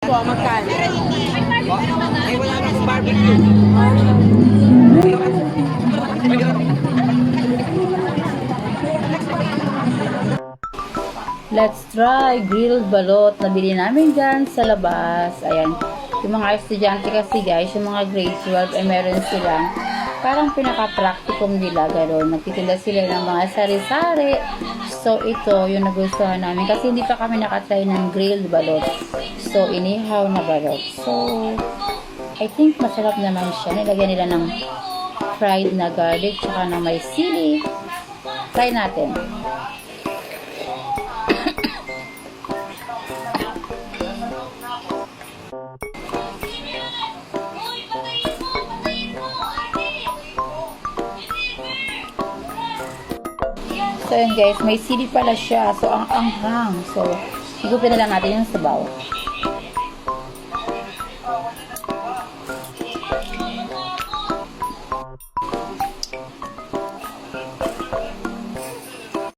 po, magkano? Ay, wala na akong barbecue. Let's try grilled balot na bili namin dyan sa labas. Ayan. Yung mga estudyante kasi guys, yung mga grade 12, ay meron silang parang pinaka-practicum nila, gano'n. Nagtitinda sila ng mga sari-sari. So, ito yung nagustuhan namin. Kasi hindi pa kami nakatry ng grilled balot. So, inihaw na balot. So, I think masarap naman siya. Nilagyan nila ng fried na garlic, tsaka na may sili. Try natin. So, yun guys, may sili pala siya. So, ang anghang. So, higupin na lang natin yung sabaw.